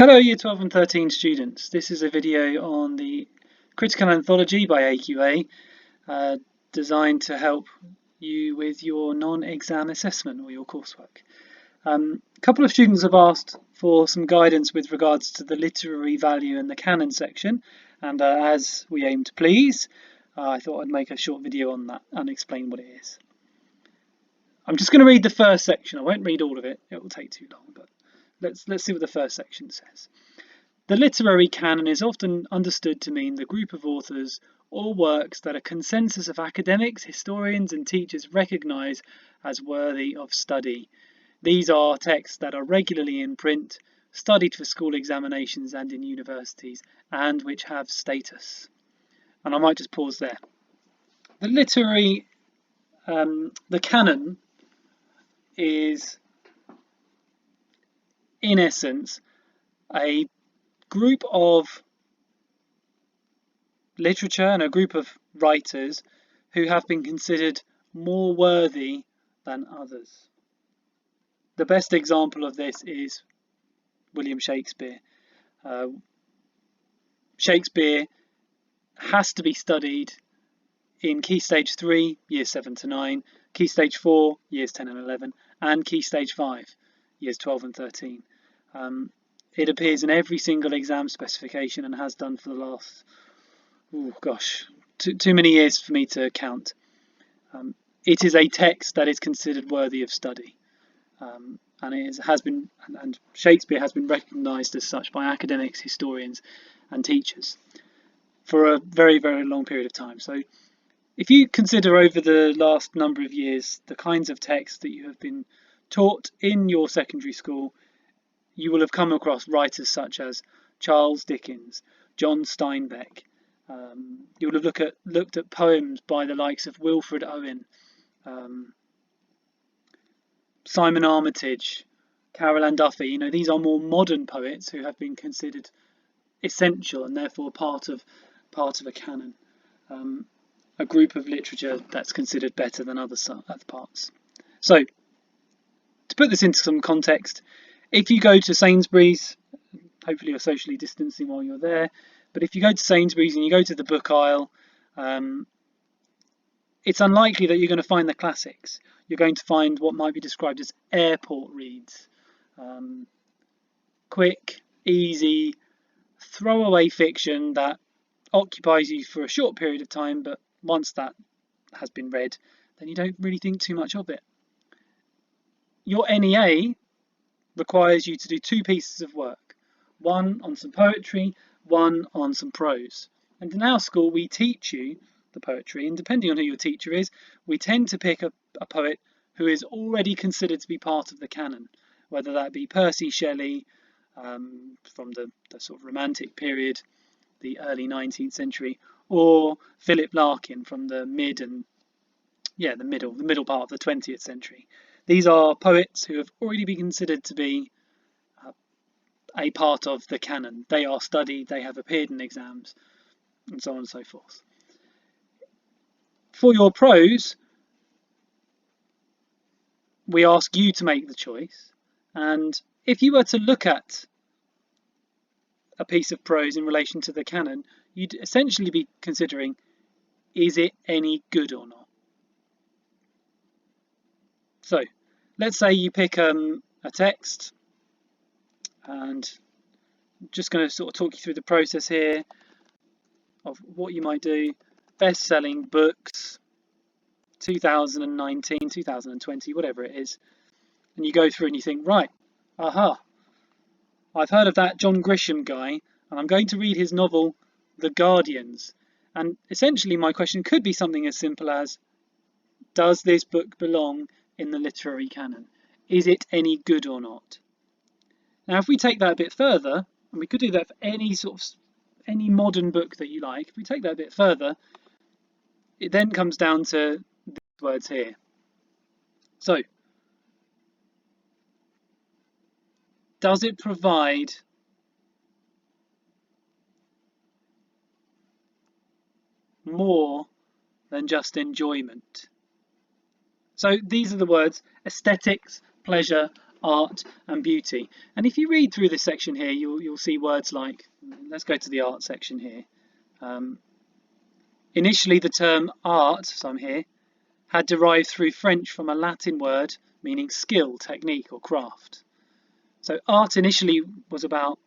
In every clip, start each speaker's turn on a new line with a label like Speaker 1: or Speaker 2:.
Speaker 1: Hello Year 12 and 13 students. This is a video on the Critical Anthology by AQA, designed to help you with your non-exam assessment or your coursework. A couple of students have asked for some guidance with regards to the literary value in the canon section, and as we aim to please, I thought I'd make a short video on that and explain what it is. I'm just going to read the first section. I won't read all of it, it will take too long, but let's see what the first section says. The literary canon is often understood to mean the group of authors or works that a consensus of academics, historians and teachers recognise as worthy of study. These are texts that are regularly in print, studied for school examinations and in universities, and which have status. And I might just pause there. The canon is, in essence, a group of literature and a group of writers who have been considered more worthy than others. The best example of this is William Shakespeare. Shakespeare has to be studied in Key Stage 3, Years 7 to 9, Key Stage 4, Years 10 and 11, and Key Stage 5, Years 12 and 13. It appears in every single exam specification and has done for the last, too many years for me to count. It is a text that is considered worthy of study, and Shakespeare has been recognised as such by academics, historians, and teachers for a very, very long period of time. So, if you consider over the last number of years the kinds of texts that you have been taught in your secondary school, you will have come across writers such as Charles Dickens, John Steinbeck. You will have looked at poems by the likes of Wilfred Owen, Simon Armitage, Carol Ann Duffy. You know, these are more modern poets who have been considered essential and therefore part of a canon, a group of literature that's considered better than other parts. So, to put this into some context, if you go to Sainsbury's, hopefully you're socially distancing while you're there, but if you go to Sainsbury's and you go to the book aisle, it's unlikely that you're going to find the classics. You're going to find what might be described as airport reads. Quick, easy, throwaway fiction that occupies you for a short period of time, but once that has been read, then you don't really think too much of it. Your NEA requires you to do two pieces of work, one on some poetry, one on some prose. And in our school we teach you the poetry, and depending on who your teacher is, we tend to pick a poet who is already considered to be part of the canon, whether that be Percy Shelley from the sort of Romantic period, the early 19th century, or Philip Larkin from the middle part of the 20th century. These are poets who have already been considered to be a part of the canon. They are studied, they have appeared in exams, and so on and so forth. For your prose, we ask you to make the choice, and if you were to look at a piece of prose in relation to the canon, you'd essentially be considering, is it any good or not? So, let's say you pick a text, and I'm just going to sort of talk you through the process here of what you might do. Best-selling books, 2019, 2020, whatever it is, and you go through and you think, right, I've heard of that John Grisham guy, and I'm going to read his novel, The Guardians. And essentially my question could be something as simple as, does this book belong in the literary canon? Is it any good or not? Now, if we take that a bit further, and we could do that for any modern book that you like, if we take that a bit further, it then comes down to these words here. So, does it provide more than just enjoyment? So these are the words: aesthetics, pleasure, art and beauty. And if you read through this section here, you'll see words like, let's go to the art section here. Initially the term art, so I'm here, had derived through French from a Latin word meaning skill, technique or craft. So art initially was about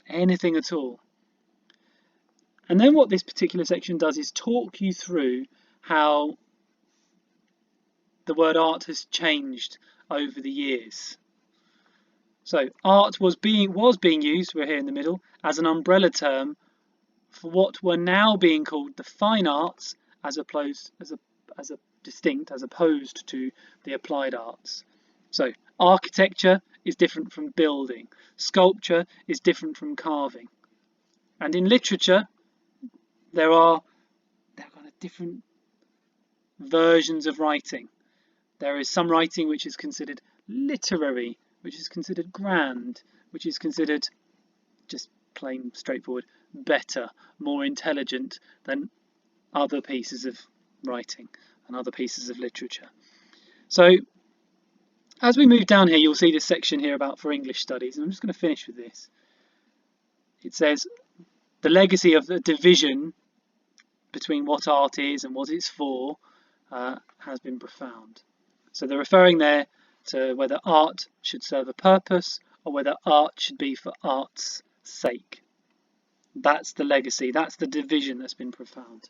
Speaker 1: anything at all. And then what this particular section does is talk you through how the word art has changed over the years. So art was being used, we're here in the middle, as an umbrella term for what were now being called the fine arts as opposed to the applied arts. So architecture is different from building, sculpture is different from carving. And in literature there are kind of different versions of writing. There is some writing which is considered literary, which is considered grand, which is considered just plain straightforward, better, more intelligent than other pieces of writing and other pieces of literature. So as we move down here, you'll see this section here about for English studies, and I'm just going to finish with this. It says the legacy of the division between what art is and what it's for has been profound. So they're referring there to whether art should serve a purpose or whether art should be for art's sake. That's the legacy, that's the division that's been profound.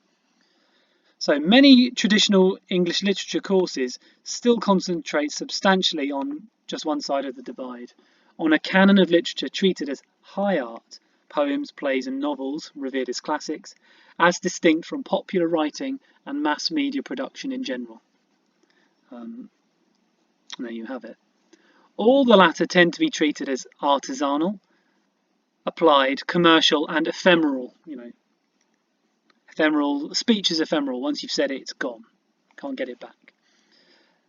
Speaker 1: So many traditional English literature courses still concentrate substantially on just one side of the divide, on a canon of literature treated as high art, poems, plays and novels revered as classics, as distinct from popular writing and mass media production in general. There you have it. All the latter tend to be treated as artisanal, applied, commercial and ephemeral. Ephemeral, speech is ephemeral. Once you've said it, it's gone. Can't get it back.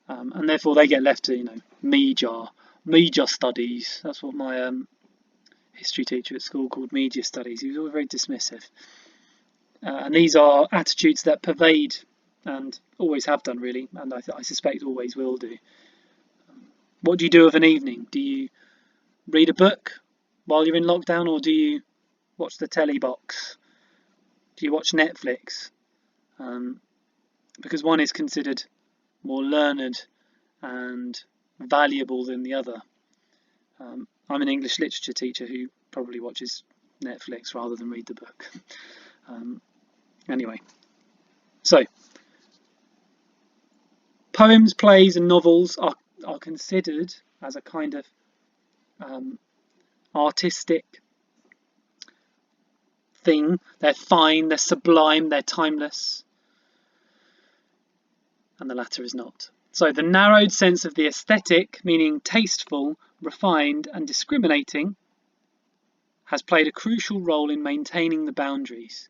Speaker 1: And therefore they get left to, media studies. That's what my history teacher at school called media studies. He was always very dismissive. And these are attitudes that pervade and always have done really, and I suspect always will do. What do you do of an evening? Do you read a book while you're in lockdown, or do you watch the telly box? Do you watch Netflix? Because one is considered more learned and valuable than the other. I'm an English literature teacher who probably watches Netflix rather than read the book. Anyway, so poems, plays and novels are considered as a kind of artistic thing. They're fine, they're sublime, they're timeless, and the latter is not. So the narrowed sense of the aesthetic, meaning tasteful, refined and discriminating, has played a crucial role in maintaining the boundaries.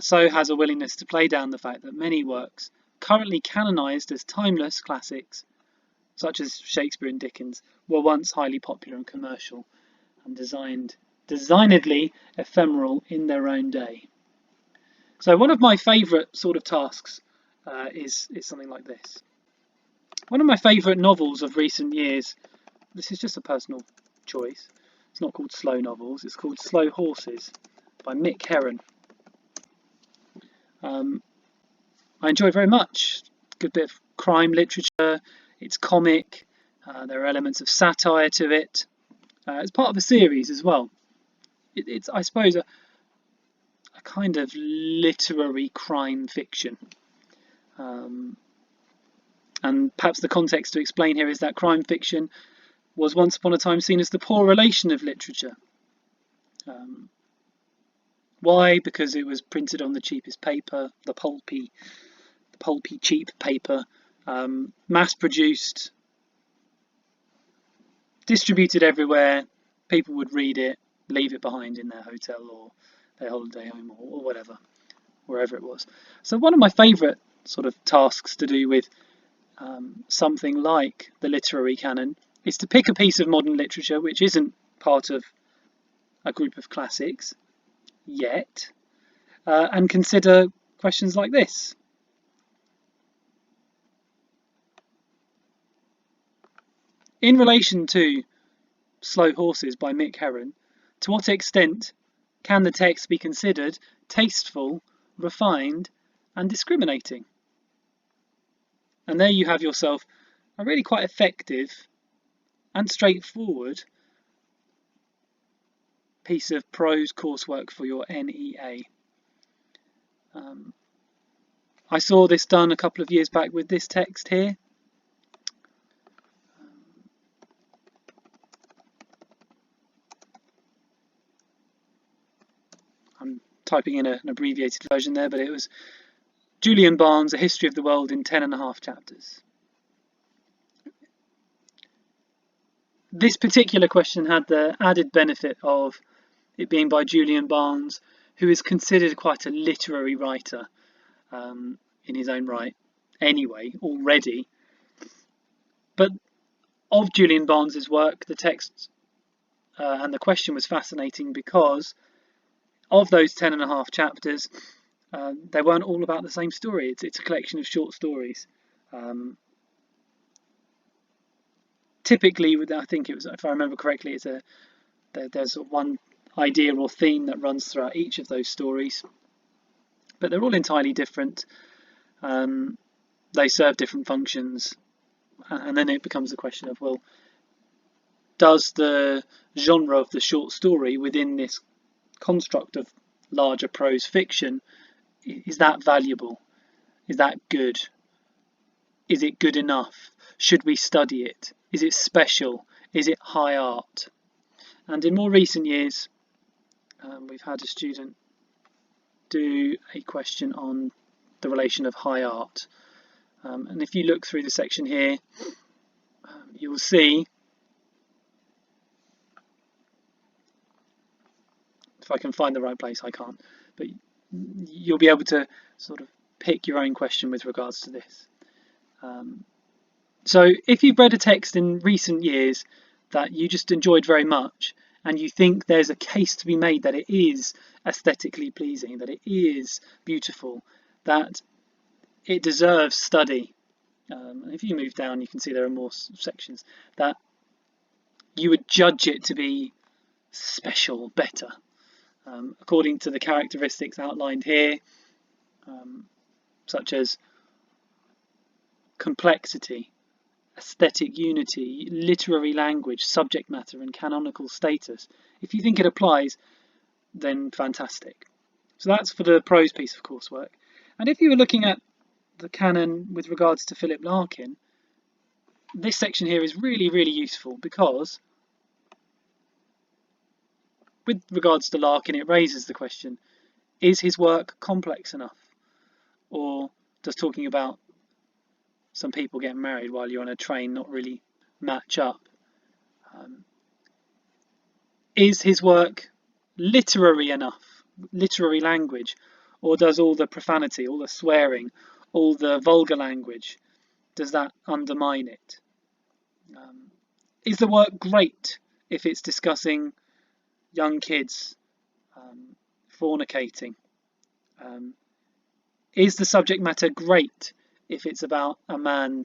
Speaker 1: So has a willingness to play down the fact that many works currently canonised as timeless classics, such as Shakespeare and Dickens, were once highly popular and commercial and designedly ephemeral in their own day. So one of my favourite sort of tasks is something like this. One of my favourite novels of recent years, this is just a personal choice, it's not called Slow Novels, it's called Slow Horses by Mick Herron. I enjoy very much. Good bit of crime literature, it's comic, there are elements of satire to it. It's part of a series as well. It's I suppose, a kind of literary crime fiction. And perhaps the context to explain here is that crime fiction was once upon a time seen as the poor relation of literature. Why? Because it was printed on the cheapest paper, the pulpy cheap paper, mass-produced, distributed everywhere. People would read it, leave it behind in their hotel or their holiday home or whatever, wherever it was. So one of my favourite sort of tasks to do with something like the literary canon is to pick a piece of modern literature which isn't part of a group of classics yet, and consider questions like this. In relation to Slow Horses by Mick Herron, to what extent can the text be considered tasteful, refined, and discriminating? And there you have yourself a really quite effective and straightforward piece of prose coursework for your NEA. I saw this done a couple of years back with this text here. I'm typing in an abbreviated version there, but it was Julian Barnes' A History of the World in 10.5 chapters. This particular question had the added benefit of it being by Julian Barnes, who is considered quite a literary writer in his own right anyway, already. But of Julian Barnes's work, the text and the question was fascinating because of those 10.5 chapters, they weren't all about the same story. It's a collection of short stories. Typically, I think it was, if I remember correctly, there's one idea or theme that runs throughout each of those stories, but they're all entirely different. They serve different functions, and then it becomes a question of, well, does the genre of the short story within this construct of larger prose fiction, is that valuable? Is that good? Is it good enough? Should we study it? Is it special? Is it high art? And in more recent years, we've had a student do a question on the relation of high art. And if you look through the section here, you will see, if I can find the right place, I can't, but you'll be able to sort of pick your own question with regards to this. So if you've read a text in recent years that you just enjoyed very much, and you think there's a case to be made that it is aesthetically pleasing, that it is beautiful, that it deserves study, and if you move down you can see there are more sections, that you would judge it to be special, better, according to the characteristics outlined here, such as complexity, aesthetic unity, literary language, subject matter, and canonical status. If you think it applies, then fantastic. So that's for the prose piece of coursework. And if you were looking at the canon with regards to Philip Larkin, this section here is really, really useful because with regards to Larkin, it raises the question, is his work complex enough? Or does talking about some people getting married while you're on a train not really match up? Is his work literary enough, literary language, or does all the profanity, all the swearing, all the vulgar language, does that undermine it? Is the work great if it's discussing young kids fornicating? Is the subject matter great if it's about a man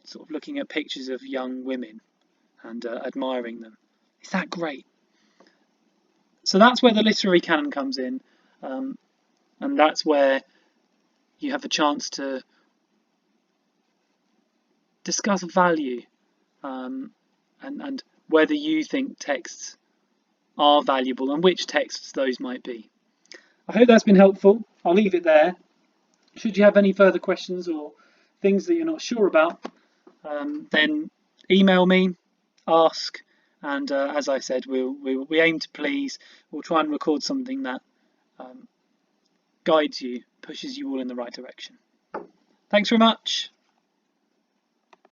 Speaker 1: sort of looking at pictures of young women and admiring them? Is that great? So that's where the literary canon comes in, and that's where you have a chance to discuss value and whether you think texts are valuable and which texts those might be. I hope that's been helpful. I'll leave it there. Should you have any further questions or things that you're not sure about, then email me, ask, and as I said, we aim to please. We'll try and record something that guides you, pushes you all in the right direction. Thanks very much.